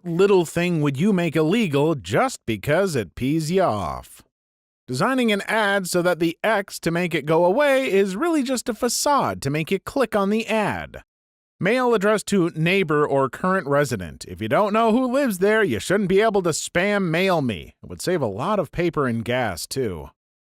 What little thing would you make illegal just because it pees you off? Designing an ad so that the X to make it go away is really just a facade to make you click on the ad. Mail addressed to neighbor or current resident. If you don't know who lives there, you shouldn't be able to spam mail me. It would save a lot of paper and gas, too.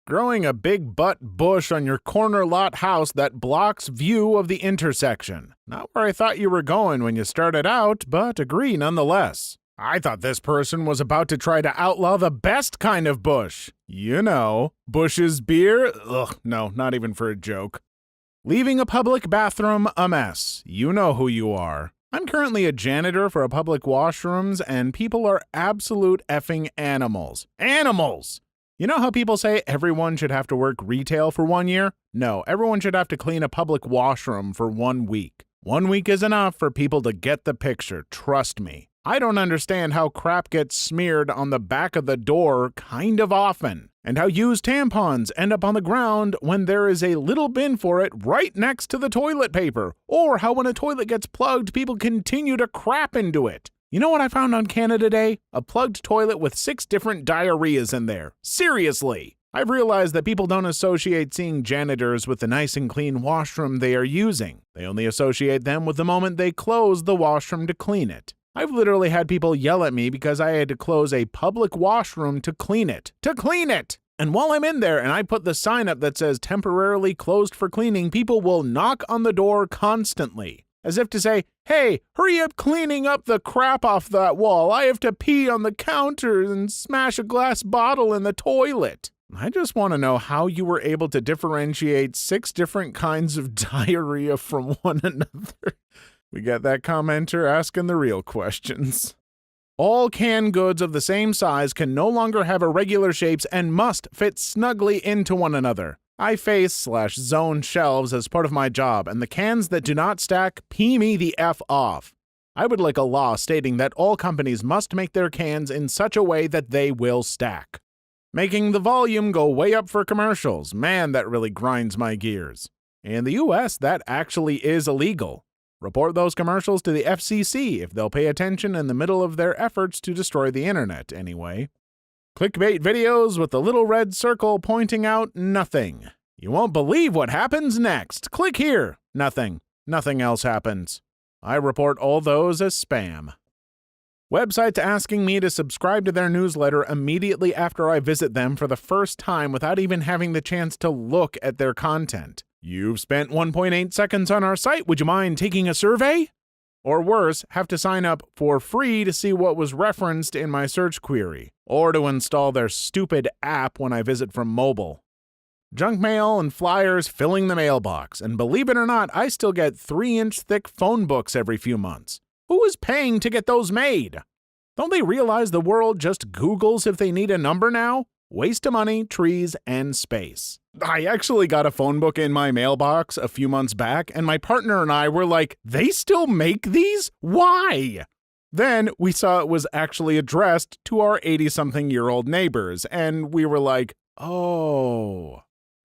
Growing a big butt bush on your corner lot house that blocks view of the intersection. Not where I thought you were going when you started out, but agree nonetheless. I thought this person was about to try to outlaw the best kind of bush. You know, Bush's beer? Ugh, no, not even for a joke. Leaving a public bathroom a mess. You know who you are. I'm currently a janitor for a public washrooms, and people are absolute effing animals. Animals! You know how people say everyone should have to work retail for 1 year? No, everyone should have to clean a public washroom for 1 week. 1 week is enough for people to get the picture, trust me. I don't understand how crap gets smeared on the back of the door kind of often, and how used tampons end up on the ground when there is a little bin for it right next to the toilet paper, or how when a toilet gets plugged, people continue to crap into it. You know what I found on Canada Day? A plugged toilet with 6 different diarrheas in there. Seriously! I've realized that people don't associate seeing janitors with the nice and clean washroom they are using. They only associate them with the moment they close the washroom to clean it. I've literally had people yell at me because I had to close a public washroom to clean it. To clean it! And while I'm in there and I put the sign up that says temporarily closed for cleaning, people will knock on the door constantly. As if to say, hey, hurry up cleaning up the crap off that wall. I have to pee on the counter and smash a glass bottle in the toilet. I just want to know how you were able to differentiate 6 different kinds of diarrhea from one another. We got that commenter asking the real questions. All canned goods of the same size can no longer have irregular shapes and must fit snugly into one another. I face/zone shelves as part of my job, and the cans that do not stack pee me the F off. I would like a law stating that all companies must make their cans in such a way that they will stack. Making the volume go way up for commercials. Man, that really grinds my gears. In the US, that actually is illegal. Report those commercials to the FCC if they'll pay attention in the middle of their efforts to destroy the internet, anyway. Clickbait videos with the little red circle pointing out nothing. You won't believe what happens next. Click here. Nothing. Nothing else happens. I report all those as spam. Websites asking me to subscribe to their newsletter immediately after I visit them for the first time without even having the chance to look at their content. You've spent 1.8 seconds on our site. Would you mind taking a survey? Or worse, have to sign up for free to see what was referenced in my search query, or to install their stupid app when I visit from mobile. Junk mail and flyers filling the mailbox, and believe it or not, I still get 3-inch thick phone books every few months. Who is paying to get those made? Don't they realize the world just Googles if they need a number now? Waste of money, trees, and space. I actually got a phone book in my mailbox a few months back, and my partner and I were like, they still make these? Why? Then we saw it was actually addressed to our 80-something-year-old neighbors, and we were like, oh.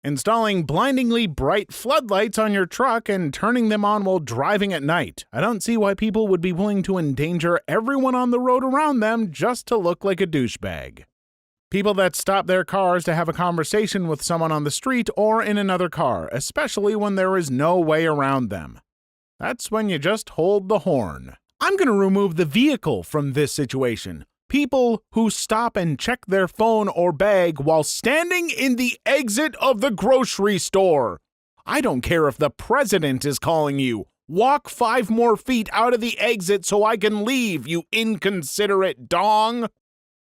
Installing blindingly bright floodlights on your truck and turning them on while driving at night. I don't see why people would be willing to endanger everyone on the road around them just to look like a douchebag. People that stop their cars to have a conversation with someone on the street or in another car, especially when there is no way around them. That's when you just hold the horn. I'm going to remove the vehicle from this situation. People who stop and check their phone or bag while standing in the exit of the grocery store. I don't care if the president is calling you. Walk 5 more feet out of the exit so I can leave, you inconsiderate dong.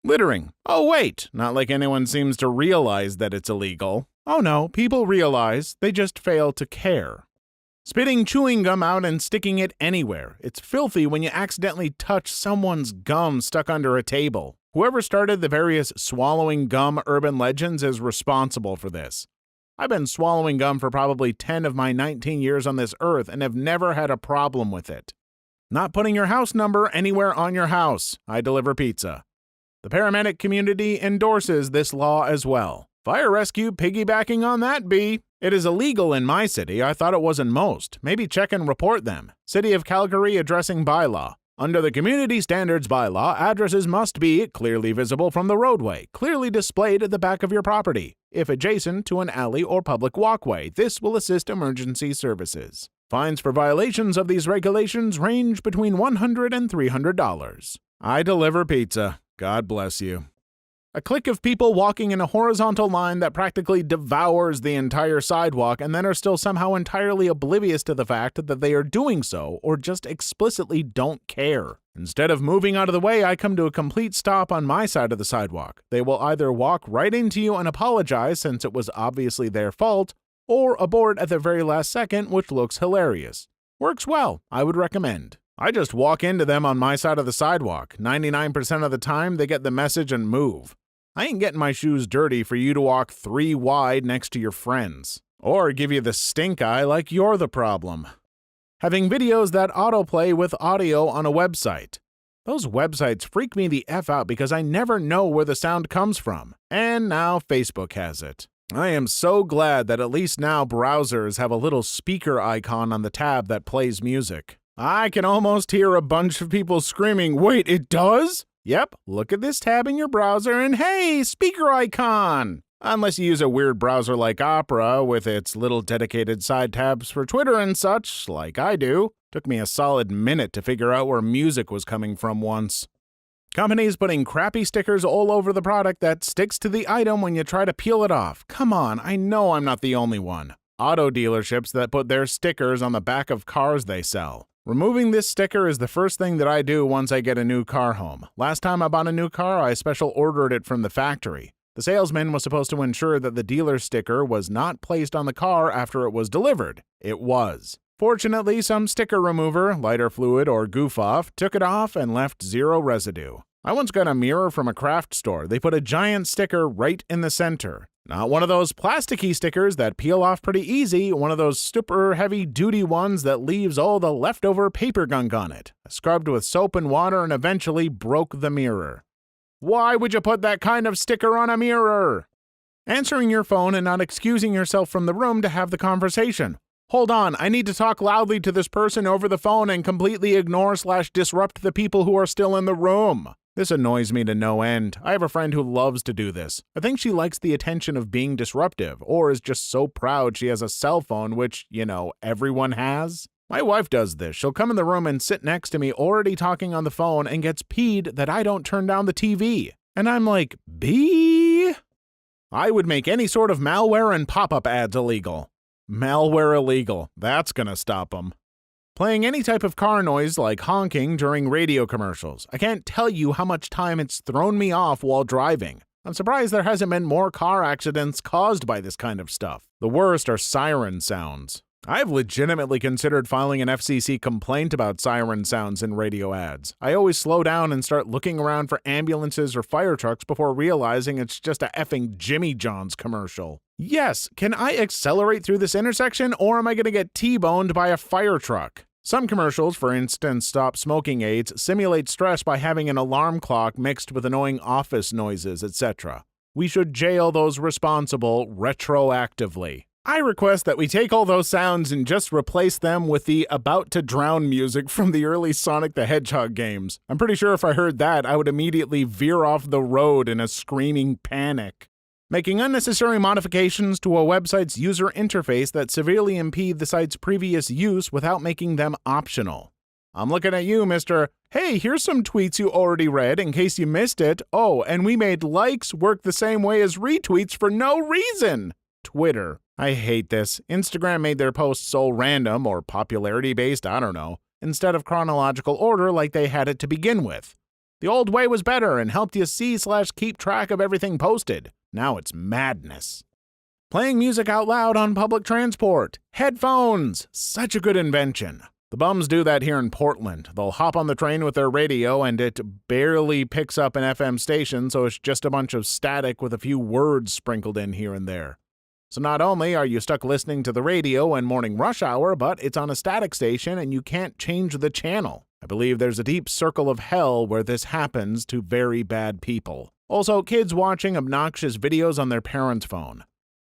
Littering. Oh wait, not like anyone seems to realize that it's illegal. Oh no, people realize, they just fail to care. Spitting chewing gum out and sticking it anywhere. It's filthy when you accidentally touch someone's gum stuck under a table. Whoever started the various swallowing gum urban legends is responsible for this. I've been swallowing gum for probably 10 of my 19 years on this earth and have never had a problem with it. Not putting your house number anywhere on your house. I deliver pizza. The paramedic community endorses this law as well. Fire rescue piggybacking on that, B. It is illegal in my city. I thought it was in most. Maybe check and report them. City of Calgary addressing bylaw. Under the Community Standards Bylaw, addresses must be clearly visible from the roadway, clearly displayed at the back of your property. If adjacent to an alley or public walkway, this will assist emergency services. Fines for violations of these regulations range between $100 and $300. I deliver pizza. God bless you. A clique of people walking in a horizontal line that practically devours the entire sidewalk and then are still somehow entirely oblivious to the fact that they are doing so or just explicitly don't care. Instead of moving out of the way, I come to a complete stop on my side of the sidewalk. They will either walk right into you and apologize since it was obviously their fault, or abort at the very last second, which looks hilarious. Works well, I would recommend. I just walk into them on my side of the sidewalk. 99% of the time, they get the message and move. I ain't getting my shoes dirty for you to walk 3 wide next to your friends. Or give you the stink eye like you're the problem. Having videos that autoplay with audio on a website. Those websites freak me the F out because I never know where the sound comes from. And now Facebook has it. I am so glad that at least now browsers have a little speaker icon on the tab that plays music. I can almost hear a bunch of people screaming, "Wait, it does?" Yep, look at this tab in your browser and hey, speaker icon! Unless you use a weird browser like Opera with its little dedicated side tabs for Twitter and such, like I do. Took me a solid minute to figure out where music was coming from once. Companies putting crappy stickers all over the product that sticks to the item when you try to peel it off. Come on, I know I'm not the only one. Auto dealerships that put their stickers on the back of cars they sell. Removing this sticker is the first thing that I do once I get a new car home. Last time I bought a new car, I special ordered it from the factory. The salesman was supposed to ensure that the dealer sticker was not placed on the car after it was delivered. It was. Fortunately, some sticker remover, lighter fluid, or goof-off took it off and left 0 residue. I once got a mirror from a craft store. They put a giant sticker right in the center. Not one of those plasticky stickers that peel off pretty easy, one of those super heavy-duty ones that leaves all the leftover paper gunk on it. I scrubbed with soap and water and eventually broke the mirror. Why would you put that kind of sticker on a mirror? Answering your phone and not excusing yourself from the room to have the conversation. Hold on, I need to talk loudly to this person over the phone and completely ignore/disrupt the people who are still in the room. This annoys me to no end. I have a friend who loves to do this. I think she likes the attention of being disruptive, or is just so proud she has a cell phone, which, everyone has. My wife does this. She'll come in the room and sit next to me already talking on the phone and gets peed that I don't turn down the TV. And I'm like, B? I would make any sort of malware and pop-up ads illegal. Malware illegal. That's gonna stop them. Playing any type of car noise like honking during radio commercials. I can't tell you how much time it's thrown me off while driving. I'm surprised there hasn't been more car accidents caused by this kind of stuff. The worst are siren sounds. I've legitimately considered filing an FCC complaint about siren sounds in radio ads. I always slow down and start looking around for ambulances or fire trucks before realizing it's just a effing Jimmy John's commercial. Yes, can I accelerate through this intersection or am I going to get T-boned by a fire truck? Some commercials, for instance stop smoking aids, simulate stress by having an alarm clock mixed with annoying office noises, etc. We should jail those responsible retroactively. I request that we take all those sounds and just replace them with the about to drown music from the early Sonic the Hedgehog games. I'm pretty sure if I heard that, I would immediately veer off the road in a screaming panic. Making unnecessary modifications to a website's user interface that severely impede the site's previous use without making them optional. I'm looking at you, Mr. Hey, here's some tweets you already read in case you missed it. Oh, and we made likes work the same way as retweets for no reason. Twitter. I hate this. Instagram made their posts so random or popularity-based, I don't know, instead of chronological order like they had it to begin with. The old way was better and helped you see/keep track of everything posted. Now it's madness. Playing music out loud on public transport. Headphones. Such a good invention. The bums do that here in Portland. They'll hop on the train with their radio and it barely picks up an FM station, so it's just a bunch of static with a few words sprinkled in here and there. So not only are you stuck listening to the radio in morning rush hour, but it's on a static station and you can't change the channel. I believe there's a deep circle of hell where this happens to very bad people. Also, kids watching obnoxious videos on their parents' phone.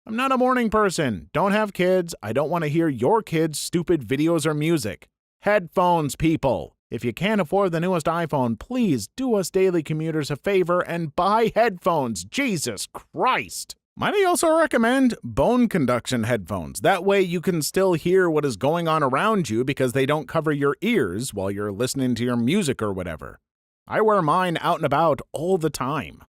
I'm not a morning person. Don't have kids. I don't want to hear your kids' stupid videos or music. Headphones, people. If you can't afford the newest iPhone, please do us daily commuters a favor and buy headphones. Jesus Christ! Might I also recommend bone conduction headphones? That way you can still hear what is going on around you because they don't cover your ears while you're listening to your music or whatever. I wear mine out and about all the time.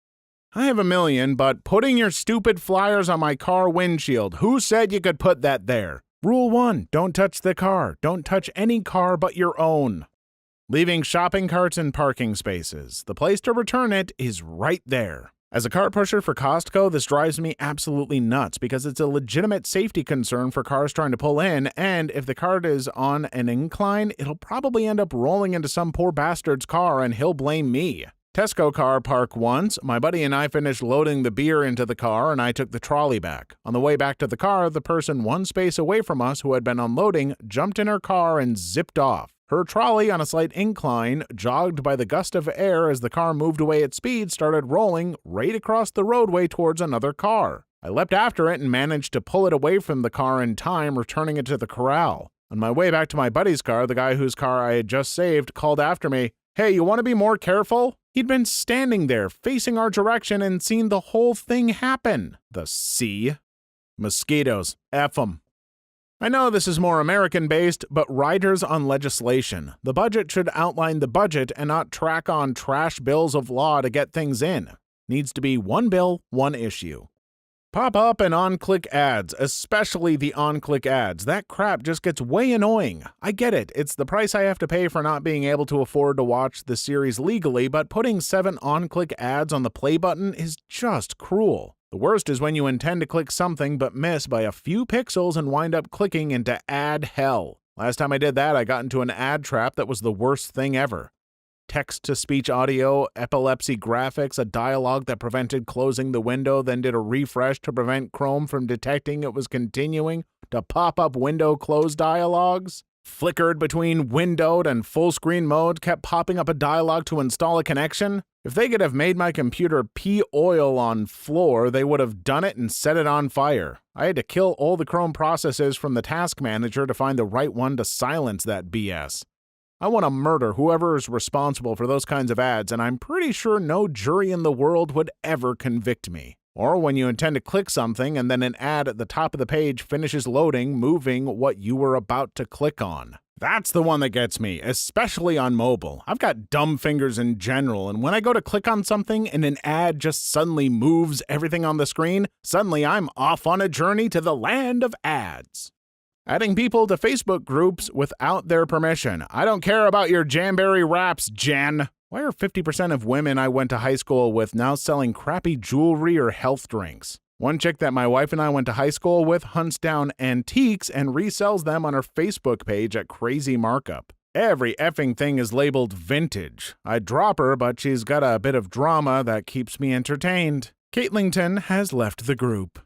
I have a million, but putting your stupid flyers on my car windshield, who said you could put that there? Rule 1, don't touch the car. Don't touch any car but your own. Leaving shopping carts in parking spaces. The place to return it is right there. As a cart pusher for Costco, this drives me absolutely nuts because it's a legitimate safety concern for cars trying to pull in, and if the cart is on an incline, it'll probably end up rolling into some poor bastard's car and he'll blame me. Tesco car park once, my buddy and I finished loading the beer into the car and I took the trolley back. On the way back to the car, the person one space away from us who had been unloading jumped in her car and zipped off. Her trolley, on a slight incline, jogged by the gust of air as the car moved away at speed, started rolling right across the roadway towards another car. I leapt after it and managed to pull it away from the car in time, returning it to the corral. On my way back to my buddy's car, the guy whose car I had just saved called after me, "Hey, you want to be more careful?" He'd been standing there, facing our direction, and seen the whole thing happen. The C. Mosquitoes. F 'em. I know this is more American-based, but riders on legislation. The budget should outline the budget and not track on trash bills of law to get things in. Needs to be one bill, one issue. Pop-up and on-click ads, especially the on-click ads. That crap just gets way annoying. I get it. It's the price I have to pay for not being able to afford to watch the series legally, but putting 7 on-click ads on the play button is just cruel. The worst is when you intend to click something but miss by a few pixels and wind up clicking into ad hell. Last time I did that, I got into an ad trap that was the worst thing ever. Text-to-speech audio, epilepsy graphics, a dialogue that prevented closing the window, then did a refresh to prevent Chrome from detecting it was continuing to pop up window close dialogues. Flickered between windowed and full-screen mode, kept popping up a dialogue to install a connection. If they could have made my computer pee oil on floor, they would have done it and set it on fire. I had to kill all the Chrome processes from the task manager to find the right one to silence that BS. I want to murder whoever is responsible for those kinds of ads, and I'm pretty sure no jury in the world would ever convict me. Or when you intend to click something and then an ad at the top of the page finishes loading, moving what you were about to click on. That's the one that gets me, especially on mobile. I've got dumb fingers in general, and when I go to click on something and an ad just suddenly moves everything on the screen, suddenly I'm off on a journey to the land of ads. Adding people to Facebook groups without their permission. I don't care about your Jamberry Wraps, Jen. Why are 50% of women I went to high school with now selling crappy jewelry or health drinks? One chick that my wife and I went to high school with hunts down antiques and resells them on her Facebook page at crazy markup. Every effing thing is labeled vintage. I'd drop her, but she's got a bit of drama that keeps me entertained. Caitlington has left the group.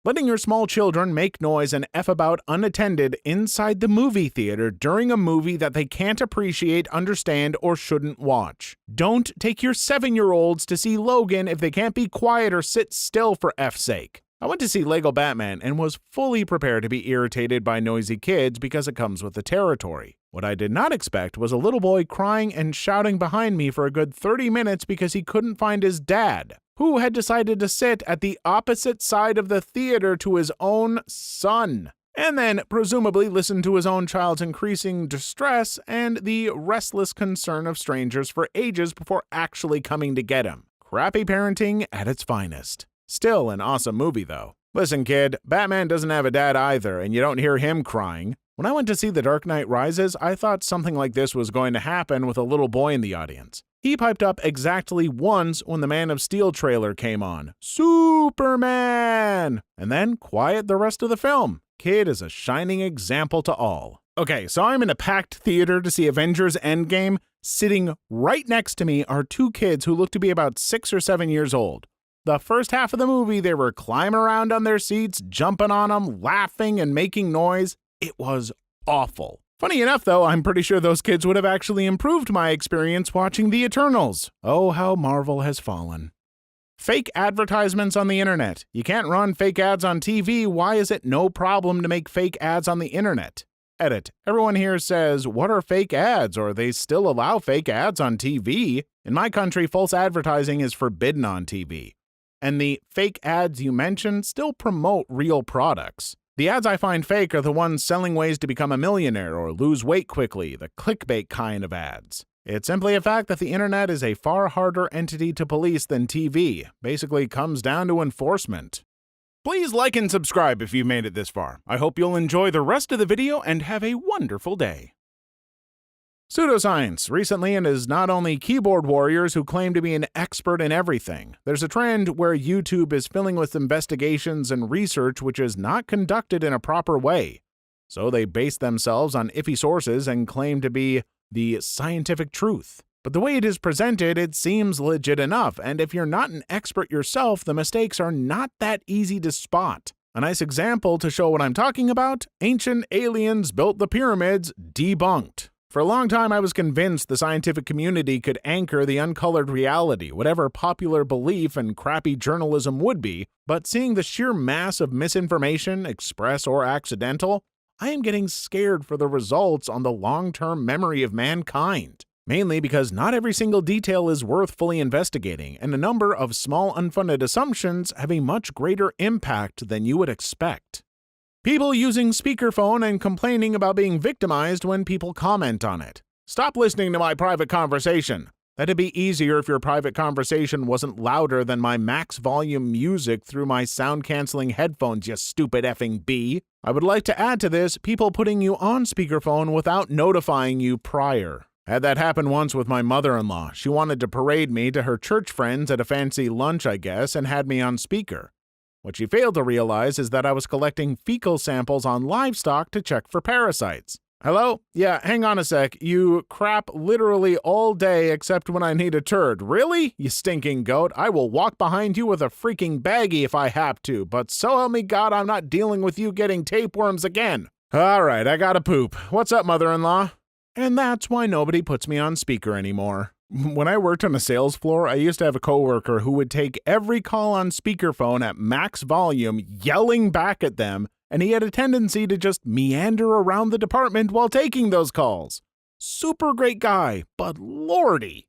Letting your small children make noise and F about unattended inside the movie theater during a movie that they can't appreciate, understand, or shouldn't watch. Don't take your 7-year-olds to see Logan if they can't be quiet or sit still for F's sake. I went to see Lego Batman and was fully prepared to be irritated by noisy kids because it comes with the territory. What I did not expect was a little boy crying and shouting behind me for a good 30 minutes because he couldn't find his dad, who had decided to sit at the opposite side of the theater to his own son, and then presumably listen to his own child's increasing distress and the restless concern of strangers for ages before actually coming to get him. Crappy parenting at its finest. Still an awesome movie, though. Listen, kid, Batman doesn't have a dad either, and you don't hear him crying. When I went to see The Dark Knight Rises, I thought something like this was going to happen with a little boy in the audience. He piped up exactly once when the Man of Steel trailer came on. Superman! And then quiet the rest of the film. Kid is a shining example to all. Okay, so I'm in a packed theater to see Avengers Endgame. Sitting right next to me are 2 kids who look to be about 6 or 7 years old. The first half of the movie, they were climbing around on their seats, jumping on them, laughing and making noise. It was awful. Funny enough, though, I'm pretty sure those kids would have actually improved my experience watching The Eternals. Oh, how Marvel has fallen. Fake advertisements on the internet. You can't run fake ads on TV. Why is it no problem to make fake ads on the internet? Edit. Everyone here says, what are fake ads, or they still allow fake ads on TV? In my country, false advertising is forbidden on TV. And the fake ads you mentioned still promote real products. The ads I find fake are the ones selling ways to become a millionaire or lose weight quickly, the clickbait kind of ads. It's simply a fact that the internet is a far harder entity to police than TV. Basically comes down to enforcement. Please like and subscribe if you've made it this far. I hope you'll enjoy the rest of the video and have a wonderful day. Pseudoscience. Recently, it is not only keyboard warriors who claim to be an expert in everything. There's a trend where YouTube is filling with investigations and research which is not conducted in a proper way. So they base themselves on iffy sources and claim to be the scientific truth. But the way it is presented, it seems legit enough, and if you're not an expert yourself, the mistakes are not that easy to spot. A nice example to show what I'm talking about: ancient aliens built the pyramids, debunked. For a long time, I was convinced the scientific community could anchor the uncolored reality, whatever popular belief and crappy journalism would be, but seeing the sheer mass of misinformation, express or accidental, I am getting scared for the results on the long-term memory of mankind. Mainly because not every single detail is worth fully investigating, and a number of small unfunded assumptions have a much greater impact than you would expect. People using speakerphone and complaining about being victimized when people comment on it. Stop listening to my private conversation. That'd be easier if your private conversation wasn't louder than my max volume music through my sound-canceling headphones, you stupid effing bee. I would like to add to this, people putting you on speakerphone without notifying you prior. Had that happen once with my mother-in-law. She wanted to parade me to her church friends at a fancy lunch, I guess, and had me on speaker. What she failed to realize is that I was collecting fecal samples on livestock to check for parasites. Hello? Yeah, hang on a sec. You crap literally all day except when I need a turd. Really? You stinking goat. I will walk behind you with a freaking baggie if I have to, but so help me God, I'm not dealing with you getting tapeworms again. Alright, I gotta poop. What's up, mother-in-law? And that's why nobody puts me on speaker anymore. When I worked on a sales floor, I used to have a coworker who would take every call on speakerphone at max volume, yelling back at them, and he had a tendency to just meander around the department while taking those calls. Super great guy, but lordy.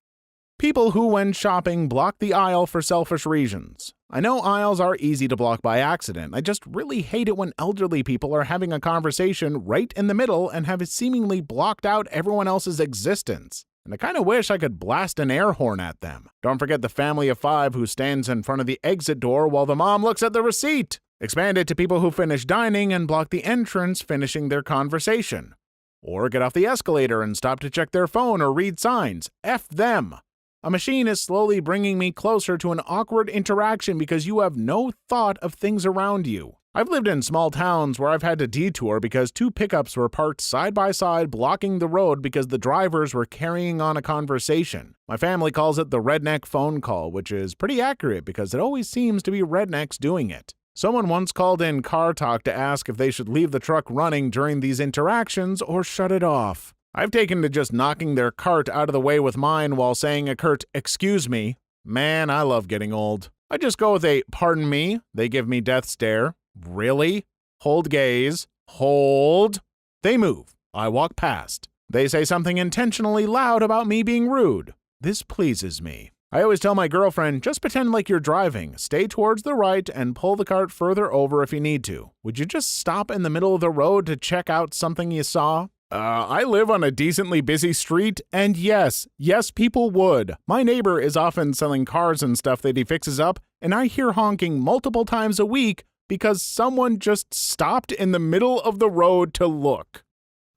People who, when shopping, block the aisle for selfish reasons. I know aisles are easy to block by accident. I just really hate it when elderly people are having a conversation right in the middle and have seemingly blocked out everyone else's existence. And I kind of wish I could blast an air horn at them. Don't forget the family of 5 who stands in front of the exit door while the mom looks at the receipt. Expand it to people who finish dining and block the entrance finishing their conversation. Or get off the escalator and stop to check their phone or read signs. F them. A machine is slowly bringing me closer to an awkward interaction because you have no thought of things around you. I've lived in small towns where I've had to detour because 2 pickups were parked side by side blocking the road because the drivers were carrying on a conversation. My family calls it the redneck phone call, which is pretty accurate because it always seems to be rednecks doing it. Someone once called in Car Talk to ask if they should leave the truck running during these interactions or shut it off. I've taken to just knocking their cart out of the way with mine while saying a curt "excuse me." Man, I love getting old. I just go with a "pardon me." They give me death stare. Really? Hold gaze. Hold. They move. I walk past. They say something intentionally loud about me being rude. This pleases me. I always tell my girlfriend, just pretend like you're driving. Stay towards the right and pull the cart further over if you need to. Would you just stop in the middle of the road to check out something you saw? I live on a decently busy street, and yes, people would. My neighbor is often selling cars and stuff that he fixes up, and I hear honking multiple times a week because someone just stopped in the middle of the road to look.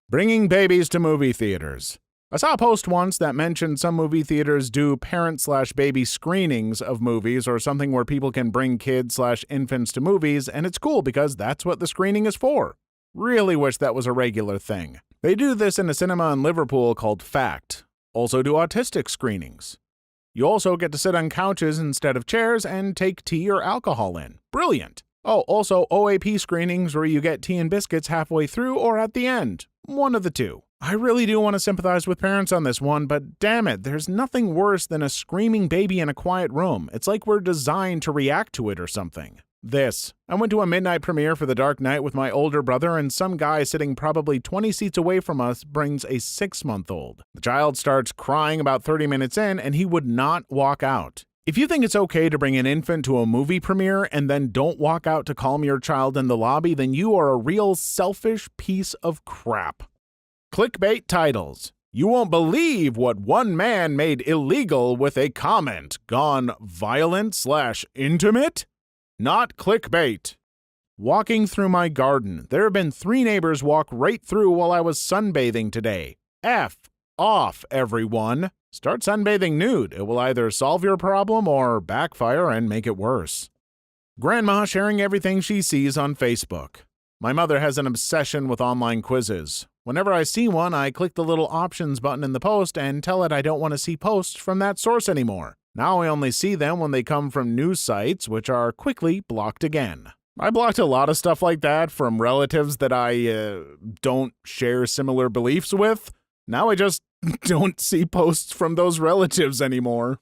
Bringing babies to movie theaters. I saw a post once that mentioned some movie theaters do parent/baby screenings of movies or something where people can bring kids/infants to movies, and it's cool because that's what the screening is for. Really wish that was a regular thing. They do this in a cinema in Liverpool called Fact. Also do autistic screenings. You also get to sit on couches instead of chairs and take tea or alcohol in. Brilliant. Oh, also OAP screenings where you get tea and biscuits halfway through or at the end. One of the two. I really do want to sympathize with parents on this one, but damn it, there's nothing worse than a screaming baby in a quiet room. It's like we're designed to react to it or something. This. I went to a midnight premiere for The Dark Knight with my older brother, and some guy sitting probably 20 seats away from us brings a 6-month-old. The child starts crying about 30 minutes in, and he would not walk out. If you think it's okay to bring an infant to a movie premiere and then don't walk out to calm your child in the lobby, then you are a real selfish piece of crap. Clickbait titles. You won't believe what one man made illegal with a comment gone violent/intimate? Not clickbait. Walking through my garden. There have been 3 neighbors walk right through while I was sunbathing today. F off, everyone. Start sunbathing nude. It will either solve your problem or backfire and make it worse. Grandma sharing everything she sees on Facebook. My mother has an obsession with online quizzes. Whenever I see one, I click the little options button in the post and tell it I don't want to see posts from that source anymore. Now I only see them when they come from news sites, which are quickly blocked again. I blocked a lot of stuff like that from relatives that I don't share similar beliefs with. Now I just don't see posts from those relatives anymore.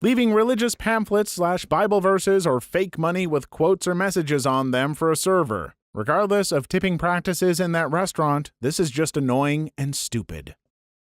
Leaving religious pamphlets/Bible verses or fake money with quotes or messages on them for a server. Regardless of tipping practices in that restaurant, this is just annoying and stupid.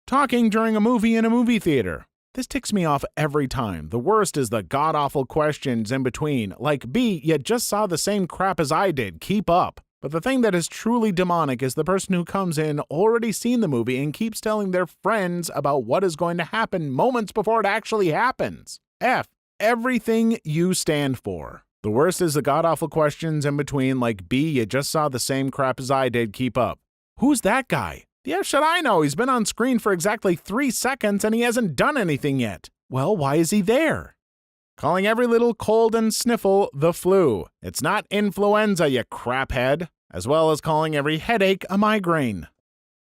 Talking during a movie in a movie theater. This ticks me off every time. The worst is the god-awful questions in between, like, B, you just saw the same crap as I did, keep up. But the thing that is truly demonic is the person who comes in already seen the movie and keeps telling their friends about what is going to happen moments before it actually happens. F, everything you stand for. The worst is the god-awful questions in between, like, B, you just saw the same crap as I did, keep up. Who's that guy? Yeah, should I know? He's been on screen for exactly 3 seconds and he hasn't done anything yet. Well, why is he there? Calling every little cold and sniffle the flu. It's not influenza, you craphead. As well as calling every headache a migraine.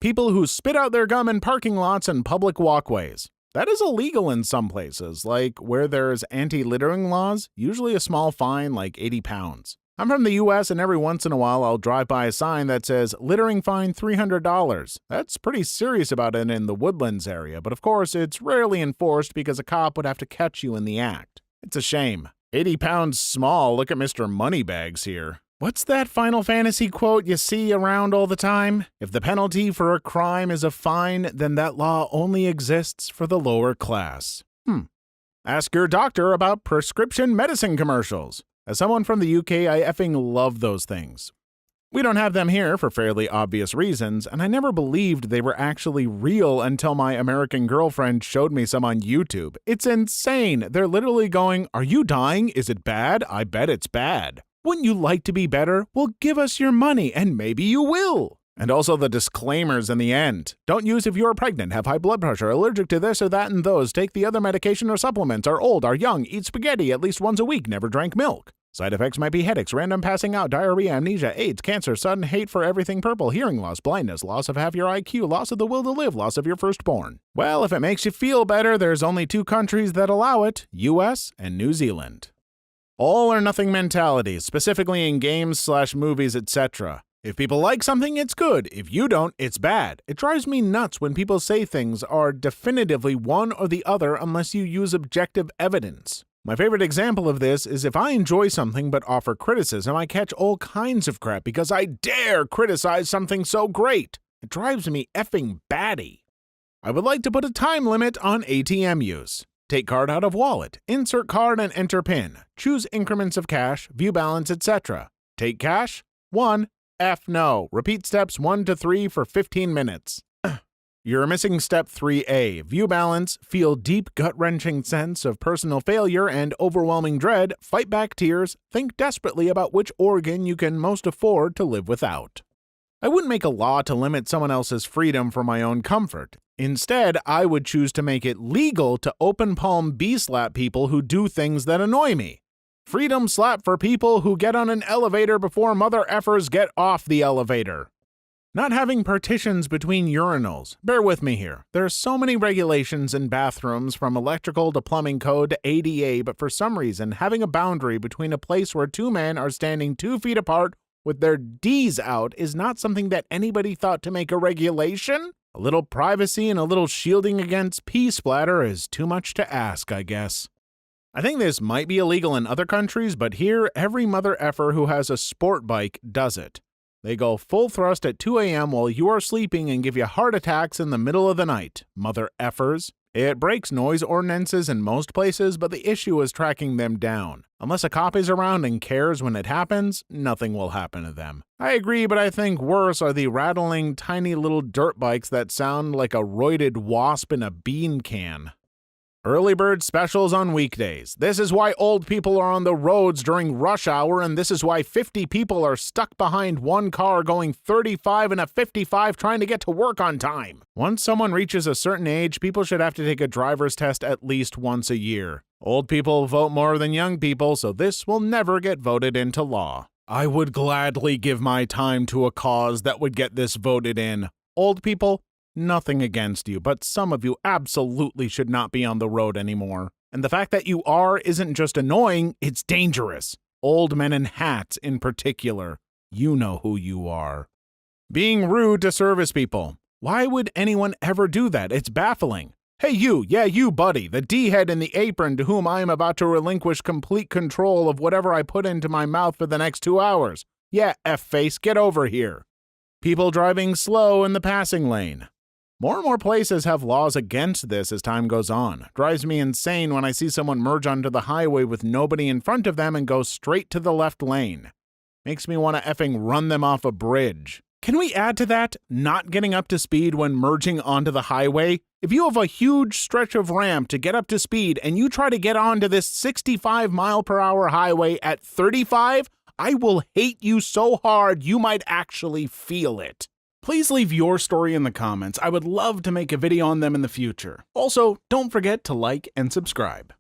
People who spit out their gum in parking lots and public walkways. That is illegal in some places, like where there's anti-littering laws, usually a small fine like 80 pounds. I'm from the US and every once in a while I'll drive by a sign that says, littering fine $300. That's pretty serious about it in the Woodlands area, but of course it's rarely enforced because a cop would have to catch you in the act. It's a shame. 80 pounds small, look at Mr. Moneybags here. What's that Final Fantasy quote you see around all the time? If the penalty for a crime is a fine, then that law only exists for the lower class. Ask your doctor about prescription medicine commercials. As someone from the UK, I effing love those things. We don't have them here for fairly obvious reasons, and I never believed they were actually real until my American girlfriend showed me some on YouTube. It's insane. They're literally going, "Are you dying? Is it bad? I bet it's bad. Wouldn't you like to be better? Well, give us your money, and maybe you will." And also the disclaimers in the end. Don't use if you're pregnant, have high blood pressure, allergic to this or that and those, take the other medication or supplements, are old, are young, eat spaghetti at least once a week, never drank milk. Side effects might be headaches, random passing out, diarrhea, amnesia, AIDS, cancer, sudden hate for everything purple, hearing loss, blindness, loss of half your IQ, loss of the will to live, loss of your firstborn. Well, if it makes you feel better, there's only 2 countries that allow it, US and New Zealand. All or nothing mentality, specifically in games/movies, etc. If people like something, it's good. If you don't, it's bad. It drives me nuts when people say things are definitively one or the other unless you use objective evidence. My favorite example of this is if I enjoy something but offer criticism, I catch all kinds of crap because I dare criticize something so great. It drives me effing batty. I would like to put a time limit on ATM use. Take card out of wallet, insert card and enter PIN, choose increments of cash, view balance, etc. Take cash? 1. F no. Repeat steps 1 to 3 for 15 minutes. You're missing step 3A. View balance, feel deep gut-wrenching sense of personal failure and overwhelming dread, fight back tears, think desperately about which organ you can most afford to live without. I wouldn't make a law to limit someone else's freedom for my own comfort. Instead, I would choose to make it legal to open palm B-slap people who do things that annoy me. Freedom slap for people who get on an elevator before mother effers get off the elevator. Not having partitions between urinals. Bear with me here. There are so many regulations in bathrooms from electrical to plumbing code to ADA, but for some reason, having a boundary between a place where 2 men are standing 2 feet apart with their D's out is not something that anybody thought to make a regulation? A little privacy and a little shielding against pee splatter is too much to ask, I guess. I think this might be illegal in other countries, but here, every mother effer who has a sport bike does it. They go full thrust at 2 a.m. while you are sleeping and give you heart attacks in the middle of the night. Mother effers. It breaks noise ordinances in most places, but the issue is tracking them down. Unless a cop is around and cares when it happens, nothing will happen to them. I agree, but I think worse are the rattling, tiny little dirt bikes that sound like a roided wasp in a bean can. Early bird specials on weekdays. This is why old people are on the roads during rush hour, and this is why 50 people are stuck behind one car going 35 and a 55 trying to get to work on time. Once someone reaches a certain age, people should have to take a driver's test at least once a year. Old people vote more than young people, so this will never get voted into law. I would gladly give my time to a cause that would get this voted in. Old people, nothing against you, but some of you absolutely should not be on the road anymore. And the fact that you are isn't just annoying, it's dangerous. Old men in hats in particular. You know who you are. Being rude to service people. Why would anyone ever do that? It's baffling. Hey you buddy, the D-head in the apron to whom I am about to relinquish complete control of whatever I put into my mouth for the next 2 hours. Yeah, F-face, get over here. People driving slow in the passing lane. More and more places have laws against this as time goes on. Drives me insane when I see someone merge onto the highway with nobody in front of them and go straight to the left lane. Makes me want to effing run them off a bridge. Can we add to that, not getting up to speed when merging onto the highway? If you have a huge stretch of ramp to get up to speed and you try to get onto this 65-mile-per-hour highway at 35, I will hate you so hard you might actually feel it. Please leave your story in the comments. I would love to make a video on them in the future. Also, don't forget to like and subscribe.